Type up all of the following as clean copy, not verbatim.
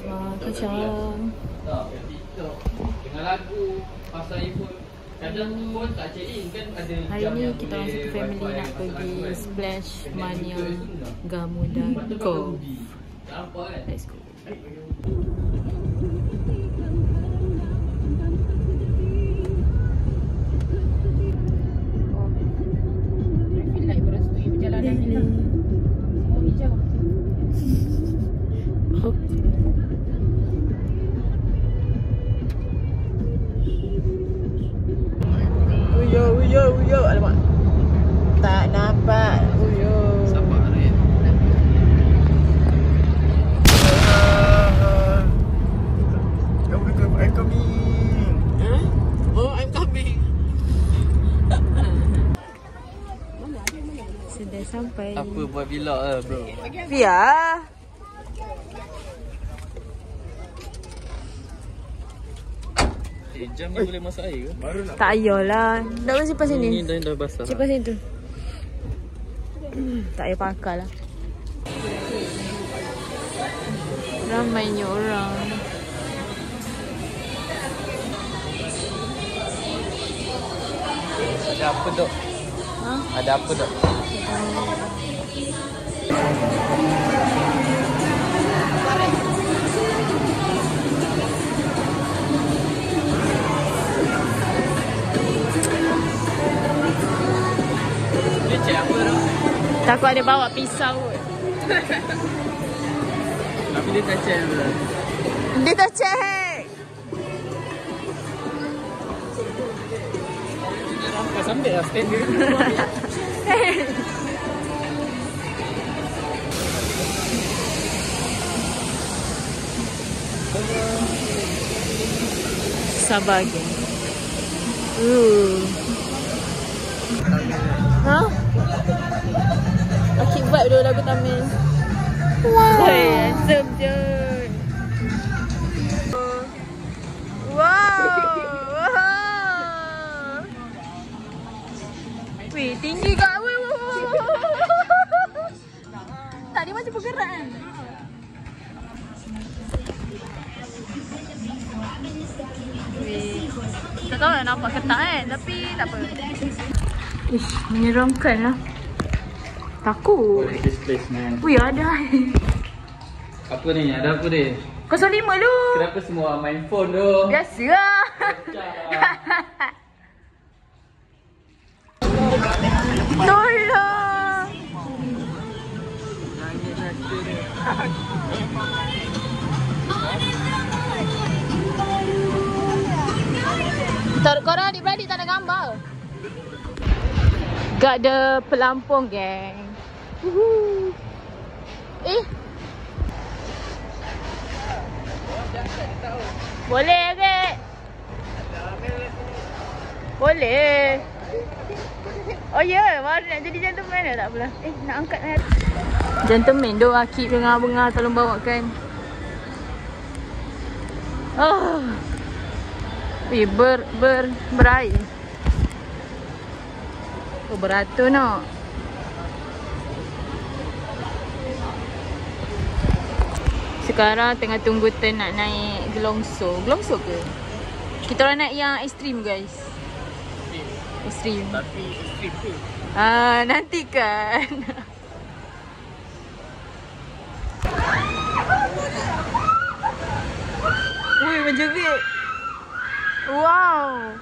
Wah, kacang. Dengan lagu pasal iPhone. Kadang pun tak check in kan ada. Hari ni kita orang satu family nak pergi Splash Mania Gamuda Cove. Let's go. Traffic light berestui perjalanan kita. Semua hijau. Uyo, alamak. Tak nampak. Uyo. Sabar Rin. I'm coming. Huh? Oh, I'm coming. Sudah sampai. Apa buat vlog lah bro? Via. Jam ni boleh masak air ke? Tak payahlah. Nak mesti pas sini. Ni dah basah. Simpan sini tu. Tak payah pakai lah. Ramainya orang. Ada apa dok? Ha? Ada apa dok? Dia cek apa dok? Takut ada bawa pisau kot. Tapi dia tak cek dulu. Dia tak check. Dia rampas ambil lah stand dia. Sabar geng. Ha? Akik vibe dulu lagu Tamil. Wow. Hey, handsome je. Wow. Wow. Wih, tinggi kak. Tadi macam bergerak kan? Wih. Tak tahu lah nampak ketak kan, tapi tak apa. Ish, menyeramkan lah. Takut. This place man. Wih, ada. Apa ni? Ada apa dia? 05 lu. Kenapa semua main phone tu? Biasa lah. Tolong. Korang adik-beradik tak ada gambar. Gak ada pelampung geng. Boleh adik. Boleh. Oh ya, baru nak jadi gentleman dah tak apalah. Nak angkat kan. Gentleman doh Akib dengan Abang tolong bawakan. Oh. Berair. Oh, beratur nak. Sekarang tengah tunggu turn nak naik Gelongso. Gelongso ke? Kita orang naik yang ekstrim guys. Ekstrim. Tapi ekstrim tu. Nanti kan. Ui, menjerit. Wow.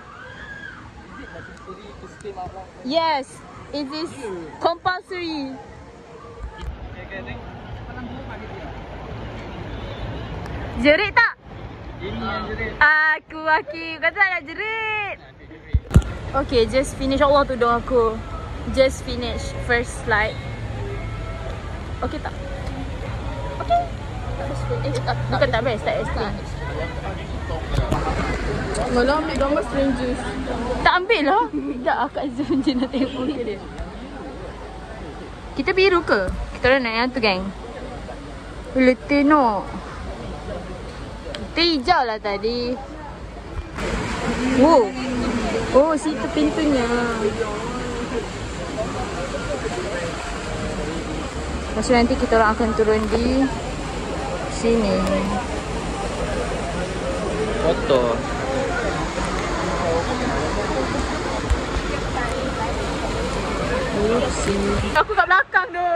Yes, it is compulsory. Jerit tak? Ini yang jerit. Aku kata nak jerit. Okay, just finish. Allah tudung aku. Just finish first slide. Okay tak? Okay. Bukan tak best, tak explain. Malah ambil gambar strangers. Tak ambil lah. Tak, akak zoom je nak tengok muka dia. Kita biru ke? Kita orang naik yang tu geng. Letih no. Kita hijau lah tadi. Wow. Oh, situ pintunya. Lepas tu nanti kita orang akan turun di sini. Kotor. Aku kat belakang tu.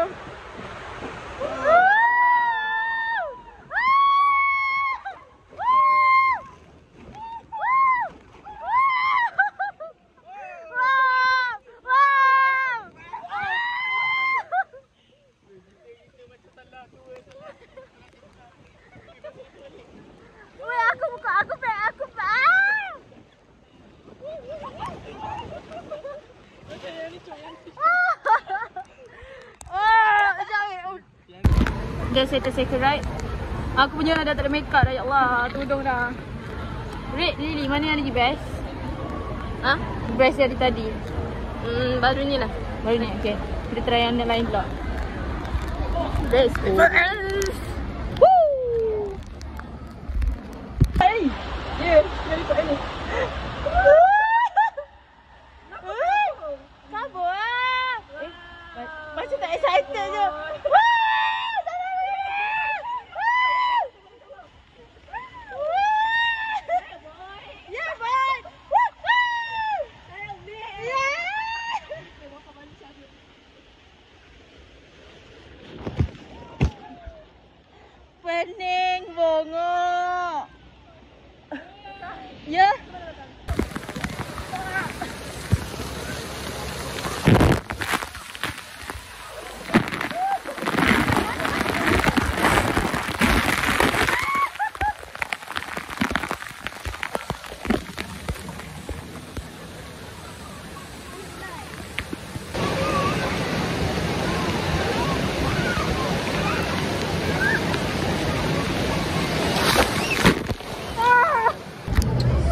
Just settle right. Aku punya dah tak ada makeup dah, ya Allah. Tudung dah. Red, Lily, mana yang lagi best? Ha? Best dari tadi. Baru ni lah. Baru ni, okay. Kita try yang lain pula. Let's go. Woo! Hey! Yeah, dari kat ni. Kabur lah. Macam tak excited je. Pening bongok. Ya.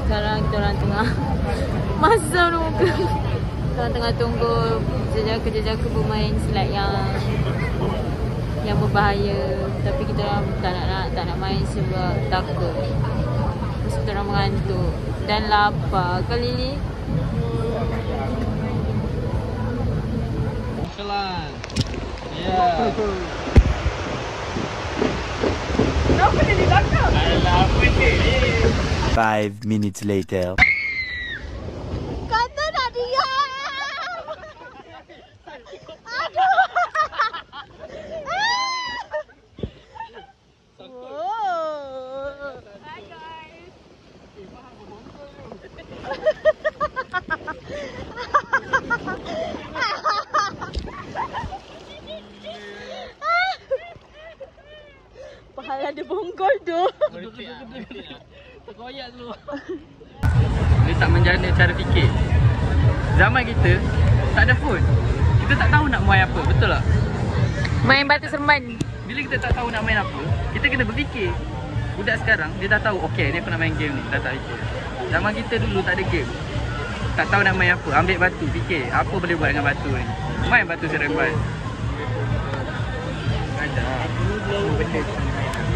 Sekarang kita orang tengah masa muka. Kita orang tengah tunggu jejaka bermain slide yang berbahaya. Tapi kita orang tak nak main sebab takut. Terus kita orang mengantuk dan lapar. Kali ni Kelan. Ya. kenapa dia di belakang? Alah, apa ni? 5 minutes later. Kata nak diam. Aduh. Oh. Hi guys. Pahala dia bonggol tu. Terkoyak dulu. Dia tak menjana cara fikir. Zaman kita tak ada phone. Kita tak tahu nak main apa, betul tak? Main batu seremban. Bila kita tak tahu nak main apa, kita kena berfikir. Budak sekarang dia dah tahu, okey ni aku nak main game ni, dah tak fikir. Zaman kita dulu tak ada game. Tak tahu nak main apa, ambil batu, fikir apa boleh buat dengan batu ni. Main batu seremban. Ada.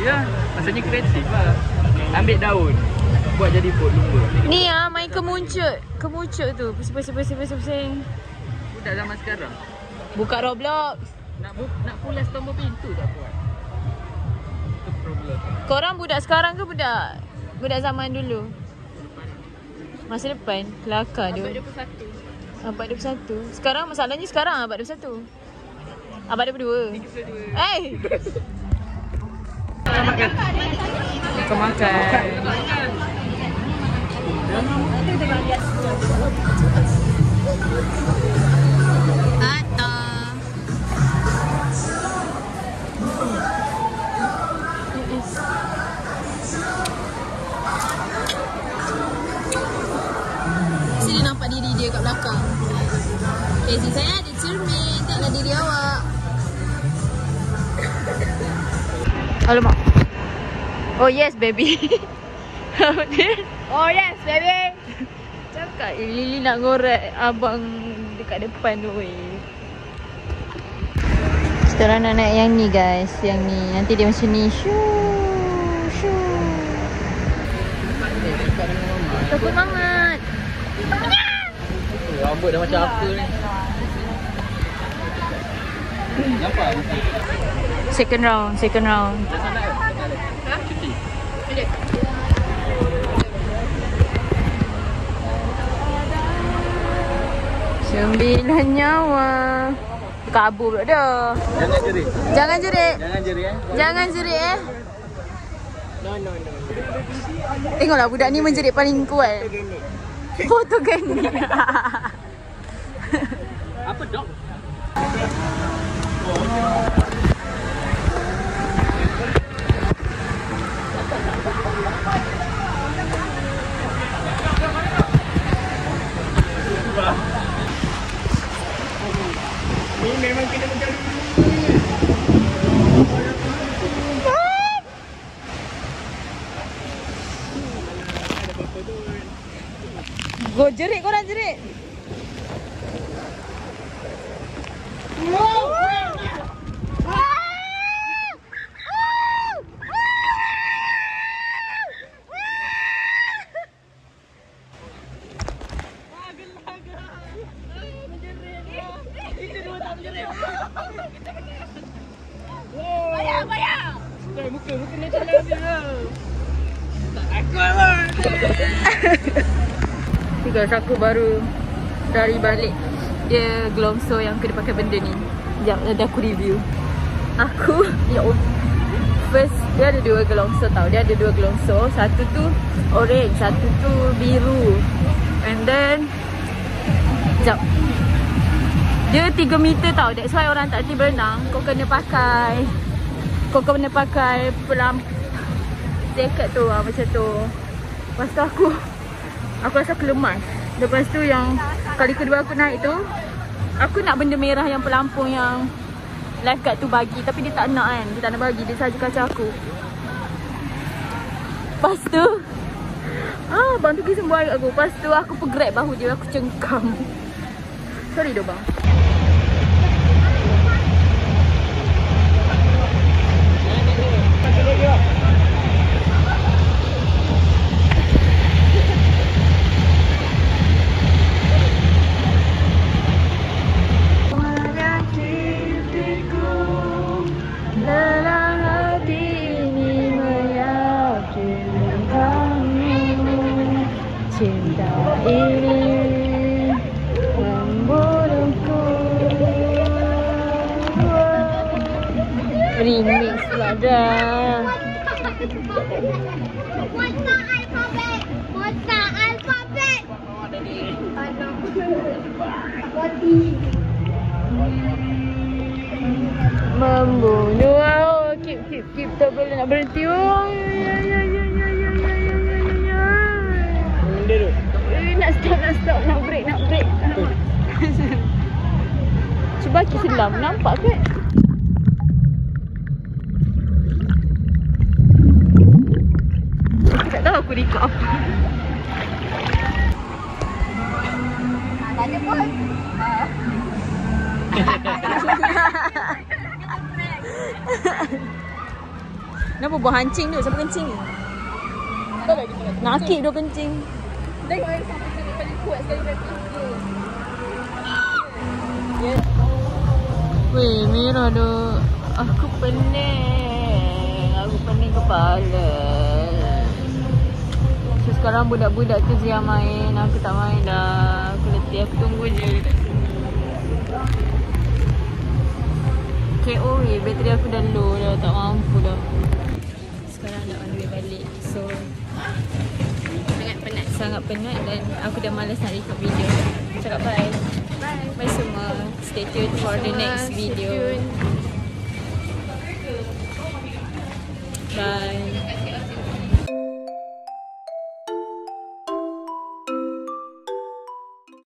Ya, maksudnya kreatif lah. Ambil daun, buat jadi pot lumba. Ni main kemuncut tu. Pusing. Budak zaman sekarang Buka Roblox. nak pulas tombol pintu tak buat. Itu problem. Korang budak sekarang ke budak zaman dulu? Masa depan kelakar tu. Abad 21. Sekarang masalahnya abad 21. Abad 22. Eh. Kau makan. Sini nampak diri dia kat belakang. Casey saya ada cermin, tengoklah diri awak. Alamak. Oh yes baby. Oh yes baby. Cakap Lily nak ngorek abang dekat depan tu weh. Kita orang nak naik yang ni guys. Yang ni nanti dia macam ni. Shoo. Takut banget. Rambut dah macam apa ni? Nampak? Second round. Ha? Cuti. 9 nyawa. Kabur pula dah. Jangan jerit. Jangan jerit. Jangan jerit Jangan jerit Tengoklah budak ni menjerit paling kuat. Fotogenik. Apa dog? Ini memang kena mencari. Go jerit, korang jerit. Muka macam dia. Aku lah. Guys, aku baru dari balik. Dia Glongso yang kena pakai benda ni. Sekejap, nanti aku review. Aku, first, dia ada 2 Glongso tau. Dia ada 2 Glongso. Satu tu orange, satu tu biru. And then, sekejap. Dia 3 meter tau. That's why orang tak boleh berenang. Kau kena pakai jacket tu lah, macam tu. Lepas tu aku rasa aku lemas. Lepas tu yang kali kedua aku naik tu, aku nak benda merah yang pelampung yang lifeguard tu bagi. Tapi dia tak nak kan. Dia tak nak bagi. Dia saja kacau aku. Lepas tu bang tu kisah buat aku. Lepas tu aku pergerak bahu dia. Aku cengkam. Sorry dah bang. Cinta ini membunuhku. Remix lah dah. What's alphabet? Membunuh. Oh, keep tak boleh nak berhenti. Oh, nak stop, nak break. Cuba kita selam, nampak ke? Aku tak tahu aku record apa. Tak ada pun. Kenapa buah hancing tu? Siapa kencing ni? Nakik dia kencing. Tengok yang sampai paling kuat sekali berarti dia. Weh, merah tu. Aku pening kepala. So sekarang budak-budak tu dia main. Aku tak main dah. Aku letih, aku tunggu je kat sini. KO weh, bateri aku dah low dah. Tak mampu dah. Sekarang dah on the way balik. So sangat penat dan aku dah malas nak record video. Cakap bye. Bye semua. Stay tuned for the next video.